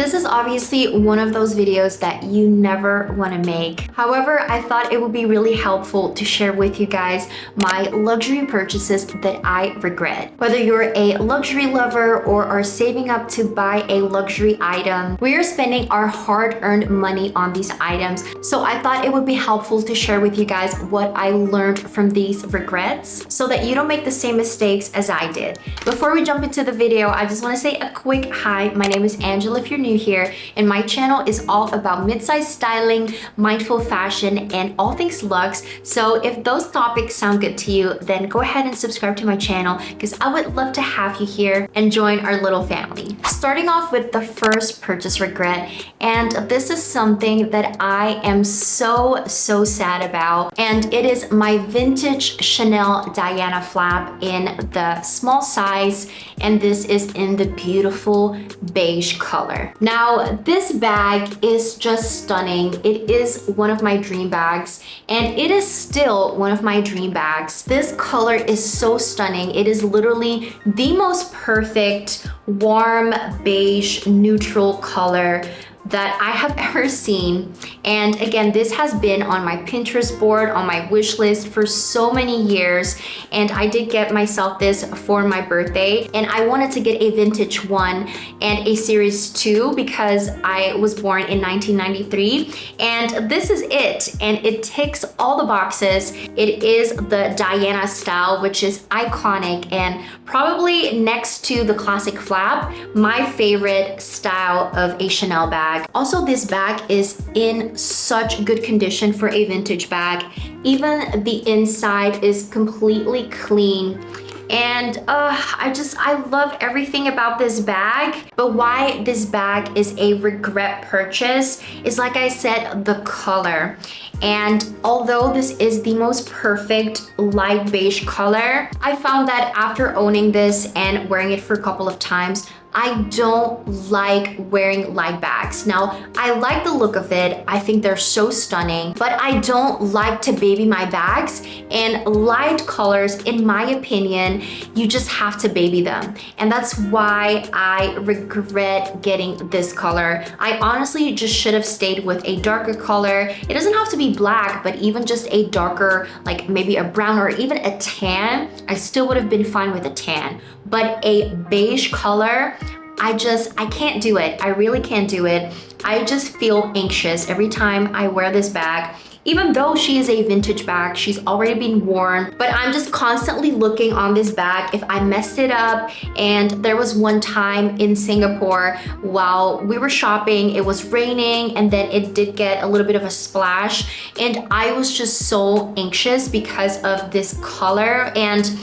this is obviously one of those videos that you never want to make. However, I thought it would be really helpful to share with you guys my luxury purchases that I regret. Whether you're a luxury lover or are saving up to buy a luxury item, we are spending our hard-earned money on these items. So I thought it would be helpful to share with you guys what I learned from these regrets so that you don't make the same mistakes as I did. Before we jump into the video, I just want to say a quick hi. My name is Angela if you're new here, and my channel is all about mid-size styling, mindful fashion, and all things luxe. So if those topics sound good to you, then go ahead and subscribe to my channel because I would love to have you here and join our little family. Starting off with the first purchase regret, and this is something that I am so sad about, and it is my vintage Chanel Diana flap in the small size, and this is in the beautiful beige color. Now this bag is just stunning. It is one of my dream bags, and it is still one of my dream bags. This color is so stunning. It is literally the most perfect warm beige neutral color that I have ever seen. And again, this has been on my Pinterest board, on my wish list for so many years, and I did get myself this for my birthday, and I wanted to get a vintage one and a series 2 because I was born in 1993, and this is it, and it ticks all the boxes. It is the Diana style, which is iconic and probably next to the classic flap, my favorite style of a Chanel bag. Also, this bag is in such good condition for a vintage bag. Even the inside is completely clean. And I love everything about this bag. But why this bag is a regret purchase is, like I said, the color. And although this is the most perfect light beige color, I found that after owning this and wearing it for a couple of times, I don't like wearing light bags. Now, I like the look of it. I think they're so stunning, but I don't like to baby my bags. And light colors, in my opinion, you just have to baby them. And that's why I regret getting this color. I honestly just should have stayed with a darker color. It doesn't have to be black, but even just a darker, like maybe a brown or even a tan, I still would have been fine with a tan. But a beige color, I can't do it. I really can't do it. I just feel anxious every time I wear this bag. Even though she is a vintage bag, she's already been worn, but I'm just constantly looking on this bag if I messed it up. And there was one time in Singapore while we were shopping, it was raining and then it did get a little bit of a splash, and I was just so anxious because of this color, and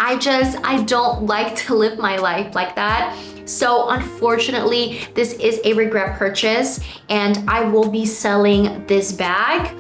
I don't like to live my life like that. So unfortunately, this is a regret purchase, and I will be selling this bag.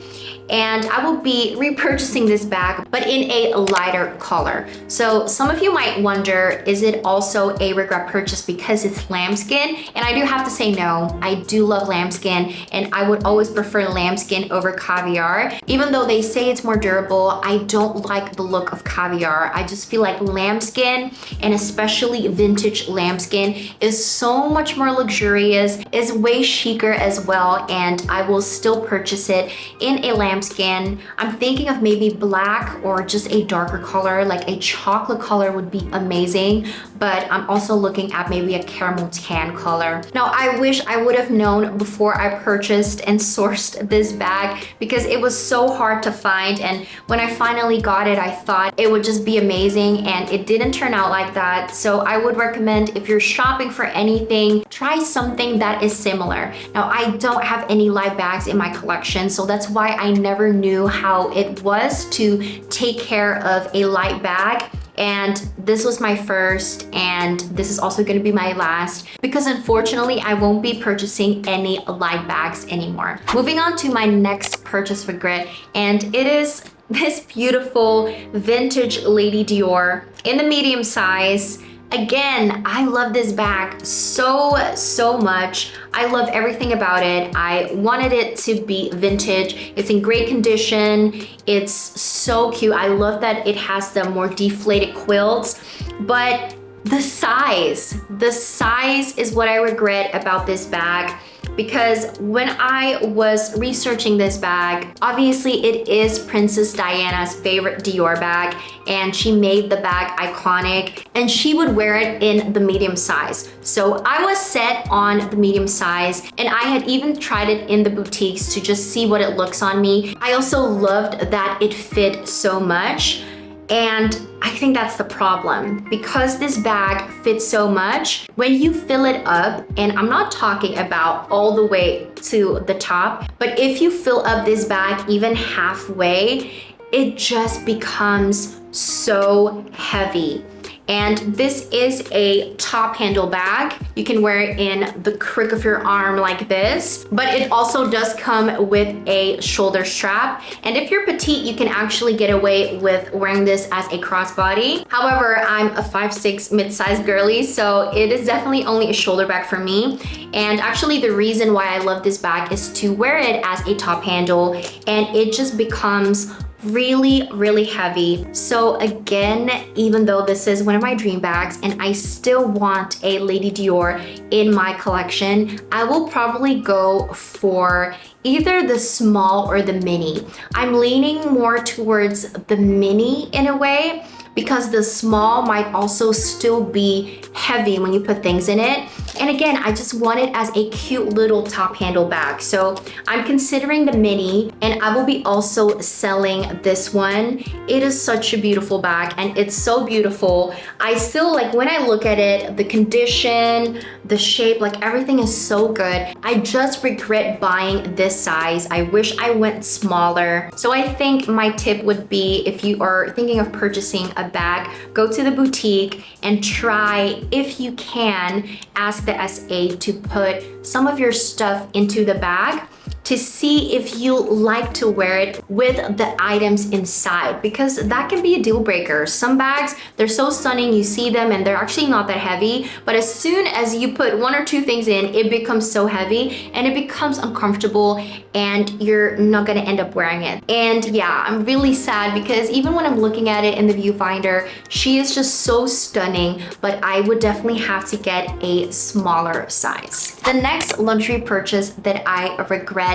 And I will be repurchasing this bag, but in a lighter color. So some of you might wonder, is it also a regret purchase because it's lambskin? And I do have to say no. I do love lambskin, and I would always prefer lambskin over caviar. Even though they say it's more durable, I don't like the look of caviar. I just feel like lambskin, and especially vintage lambskin, is so much more luxurious, is way chicer as well, and I will still purchase it in a lambskin. I'm thinking of maybe black or just a darker color, like a chocolate color would be amazing, but I'm also looking at maybe a caramel tan color. Now, I wish I would have known before I purchased and sourced this bag because it was so hard to find, and when I finally got it, I thought it would just be amazing, and it didn't turn out like that. So I would recommend, if you're shopping for anything, try something that is similar. Now, I don't have any light bags in my collection, so that's why I never knew how it was to take care of a light bag. And this was my first, and this is also going to be my last, because unfortunately I won't be purchasing any light bags anymore. Moving on to my next purchase regret, and it is this beautiful vintage Lady Dior in the medium size. Again, I love this bag so much. I love everything about it. I wanted it to be vintage. It's in great condition. It's so cute. I love that it has the more deflated quilts, but The size is what I regret about this bag, because when I was researching this bag, obviously it is Princess Diana's favorite Dior bag, and she made the bag iconic, and she would wear it in the medium size. So I was set on the medium size, and I had even tried it in the boutiques to just see what it looks on me. I also loved that it fit so much. And I think that's the problem, because this bag fits so much. When you fill it up, and I'm not talking about all the way to the top, but if you fill up this bag even halfway, it just becomes so heavy. And this is a top handle bag. You can wear it in the crook of your arm like this, but it also does come with a shoulder strap. And if you're petite, you can actually get away with wearing this as a crossbody. However, I'm a 5'6" mid-sized girly, so it is definitely only a shoulder bag for me. And actually the reason why I love this bag is to wear it as a top handle, and it just becomes really heavy. So again, even though this is one of my dream bags and I still want a Lady Dior in my collection, I will probably go for either the small or the mini. I'm leaning more towards the mini in a way, because the small might also still be heavy when you put things in it. And again, I just want it as a cute little top handle bag. So I'm considering the mini, and I will be also selling this one. It is such a beautiful bag, and it's so beautiful. I still, like, when I look at it, the condition, the shape, like everything is so good. I just regret buying this size. I wish I went smaller. So I think my tip would be, if you are thinking of purchasing a bag, go to the boutique and try, if you can, ask the SA to put some of your stuff into the bag to see if you like to wear it with the items inside, because that can be a deal breaker. Some bags, they're so stunning, you see them and they're actually not that heavy, but as soon as you put one or two things in, it becomes so heavy and it becomes uncomfortable, and you're not gonna end up wearing it. And yeah, I'm really sad, because even when I'm looking at it in the viewfinder, she is just so stunning, but I would definitely have to get a smaller size. The next luxury purchase that I regret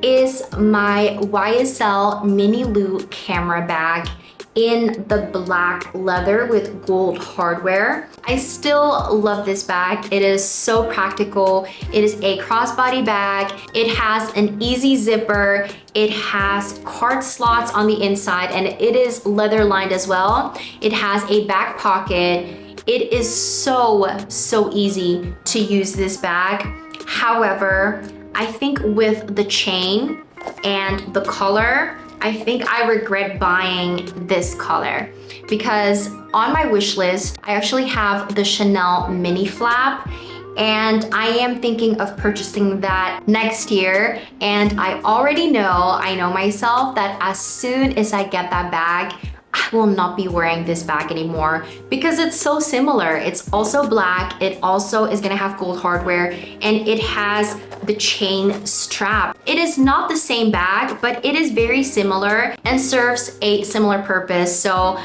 is my YSL Mini Lou camera bag in the black leather with gold hardware. I still love this bag. It is so practical. It is a crossbody bag. It has an easy zipper. It has card slots on the inside, and it is leather lined as well. It has a back pocket. It is so easy to use this bag. However, I think with the chain and the color, I think I regret buying this color, because on my wish list, I actually have the Chanel mini flap, and I am thinking of purchasing that next year. And I already know, I know myself, that as soon as I get that bag, I will not be wearing this bag anymore, because it's so similar. It's also black. It also is gonna have gold hardware, and it has the chain strap. It is not the same bag, but it is very similar and serves a similar purpose. So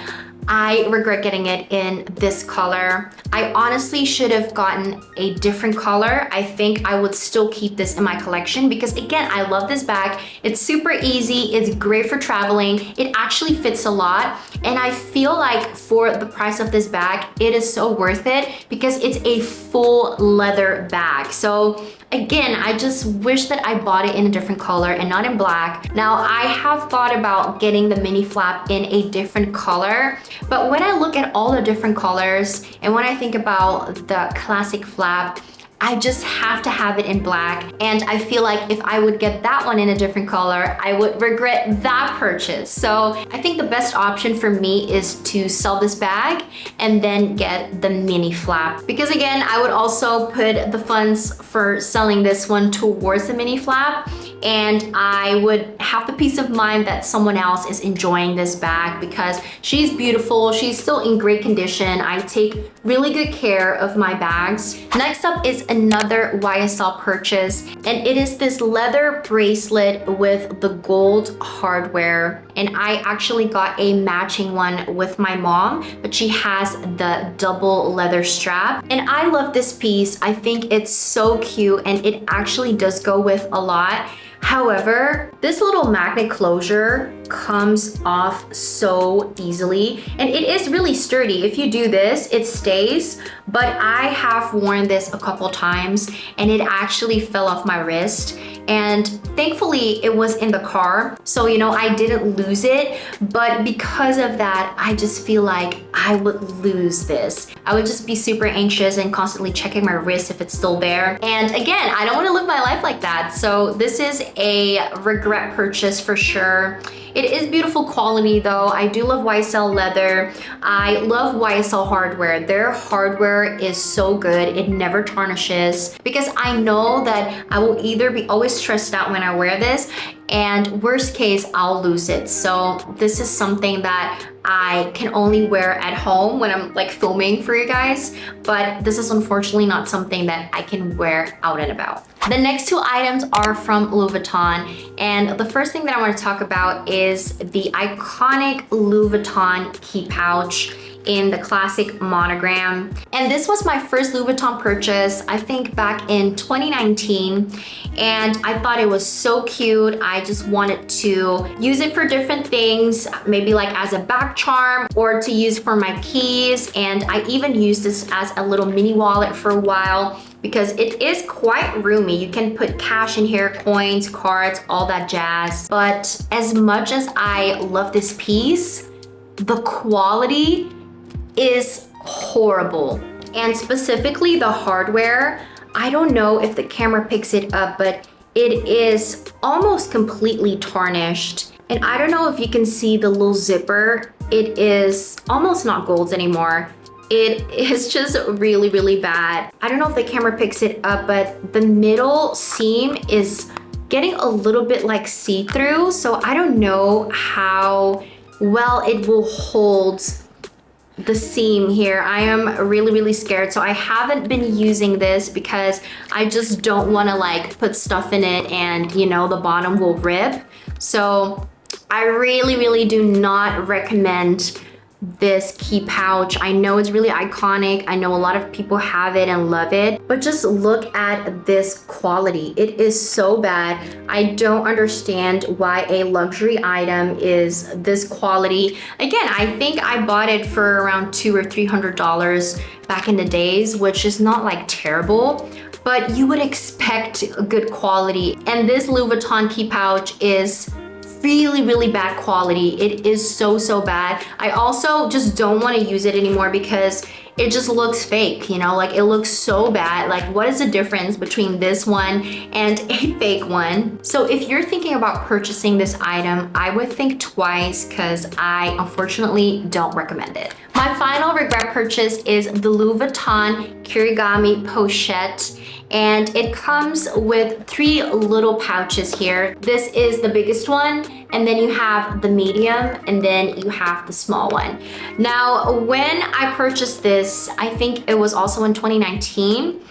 I regret getting it in this color. I honestly should have gotten a different color. I think I would still keep this in my collection, because again, I love this bag. It's super easy, it's great for traveling. It actually fits a lot, and I feel like for the price of this bag, it is so worth it, because it's a full leather bag. So again, I just wish that I bought it in a different color and not in black. Now, I have thought about getting the mini flap in a different color, but when I look at all the different colors and when I think about the classic flap, I just have to have it in black. And I feel like if I would get that one in a different color, I would regret that purchase. So I think the best option for me is to sell this bag and then get the mini flap. Because again, I would also put the funds for selling this one towards the mini flap. and I would have the peace of mind that someone else is enjoying this bag because she's beautiful, she's still in great condition. I take really good care of my bags. Next up is another YSL purchase, and it is this leather bracelet with the gold hardware. And I actually got a matching one with my mom, but she has the double leather strap. And I love this piece. I think it's so cute and it actually does go with a lot. However, this little magnet closure comes off so easily, and it is really sturdy. If you do this, it stays, but I have worn this a couple times and it actually fell off my wrist. And thankfully it was in the car, so you know, I didn't lose it, but because of that, I just feel like I would lose this. I would just be super anxious and constantly checking my wrist if it's still there. And again, I don't want to live my life like that. So this is a regret purchase for sure. It is beautiful quality though. I do love YSL leather. I love YSL hardware. Their hardware is so good. It never tarnishes, because I know that I will either be always stressed out when I wear this, and worst case, I'll lose it. So this is something that I can only wear at home when I'm like filming for you guys, but this is unfortunately not something that I can wear out and about. The next two items are from Louis Vuitton, and the first thing that I want to talk about is the iconic Louis Vuitton key pouch in the classic monogram. And this was my first Louis Vuitton purchase, I think back in 2019, and I thought it was so cute. I just wanted to use it for different things, maybe like as a back charm or to use for my keys. And I even used this as a little mini wallet for a while because it is quite roomy. You can put cash in here, coins, cards, all that jazz. But as much as I love this piece, the quality is horrible. And specifically the hardware, I don't know if the camera picks it up, but it is almost completely tarnished. And I don't know if you can see the little zipper. It is almost not gold anymore. It is just really, really bad. I don't know if the camera picks it up, but the middle seam is getting a little bit like see-through. So I don't know how well it will hold the seam here. I am really, really scared. So I haven't been using this because I just don't want to like put stuff in it and you know, the bottom will rip. So I really, really do not recommend this key pouch. I know it's really iconic. I know a lot of people have it and love it, but just look at this quality. It is so bad. I don't understand why a luxury item is this quality. Again, I think I bought it for around $200 or $300 back in the days, which is not like terrible, but you would expect good quality. And this Louis Vuitton key pouch is really, really bad quality. It is so, so bad. I also just don't want to use it anymore because it just looks fake, you know, like it looks so bad. Like what is the difference between this one and a fake one? So if you're thinking about purchasing this item, I would think twice because I unfortunately don't recommend it. My final regret purchase is the Louis Vuitton Kirigami Pochette. And it comes with 3 little pouches here. This is the biggest one, and then you have the medium, and then you have the small one. Now, when I purchased this, I think it was also in 2019,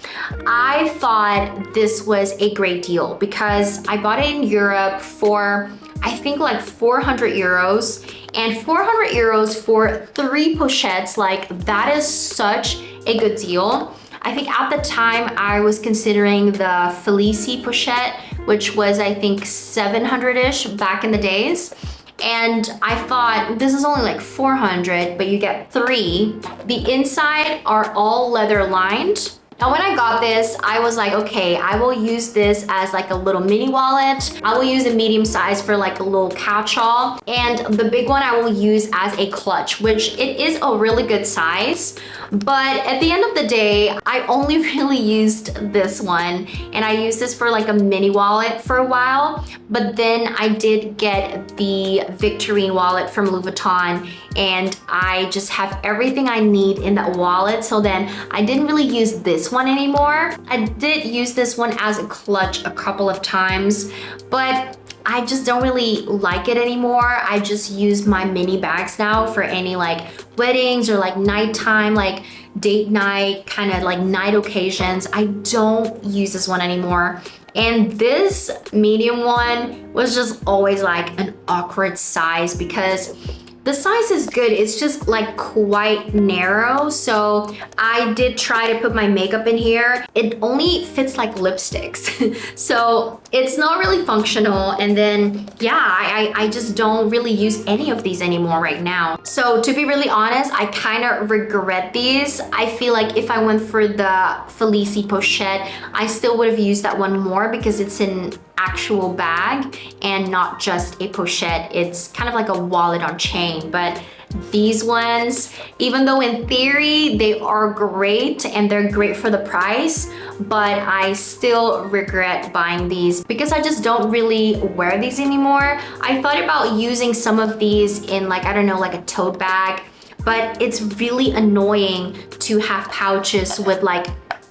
I thought this was a great deal because I bought it in Europe for, I think like 400 euros. And 400 euros for 3 pochettes, like that is such a good deal. I think at the time I was considering the Felici pochette, which was I think 700-ish back in the days. And I thought this is only like 400, but you get 3. The inside are all leather lined. Now when I got this, I was like, okay, I will use this as like a little mini wallet. I will use a medium size for like a little catch-all. And the big one I will use as a clutch, which it is a really good size. But at the end of the day, I only really used this one, and I used this for like a mini wallet for a while. But then I did get the Victorine wallet from Louis Vuitton, and I just have everything I need in that wallet. So then I didn't really use this one anymore. I did use this one as a clutch a couple of times, but I just don't really like it anymore. I just use my mini bags now for any like weddings or like nighttime, like date night, kind of like night occasions. I don't use this one anymore. And this medium one was just always like an awkward size because the size is good, it's just like quite narrow. So I did try to put my makeup in here. It only fits like lipsticks. So it's not really functional. And then, yeah, I just don't really use any of these anymore right now. So to be really honest, I kind of regret these. I feel like if I went for the Felici Pochette, I still would have used that one more because it's an actual bag and not just a pochette. It's kind of like a wallet on chain. But these ones, even though in theory they are great and they're great for the price, but I still regret buying these because I just don't really wear these anymore. I thought about using some of these in like, I don't know, like a tote bag, but it's really annoying to have pouches with like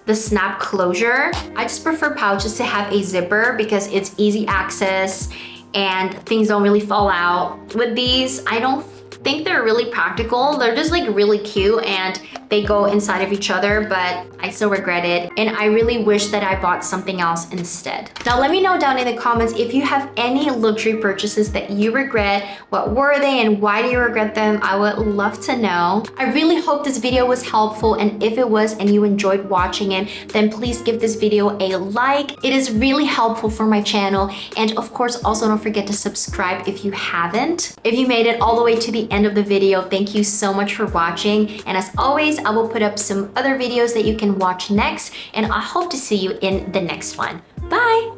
the snap closure. I just prefer pouches to have a zipper because it's easy access and things don't really fall out. With these, I don't think they're really practical. They're just like really cute and they go inside of each other, but I still regret it. And I really wish that I bought something else instead. Now let me know down in the comments if you have any luxury purchases that you regret. What were they and why do you regret them? I would love to know. I really hope this video was helpful, and if it was and you enjoyed watching it, then please give this video a like. It is really helpful for my channel. And of course, also don't forget to subscribe if you haven't. If you made it all the way to the end of the video, thank you so much for watching. And as always, I will put up some other videos that you can watch next, and I hope to see you in the next one. Bye!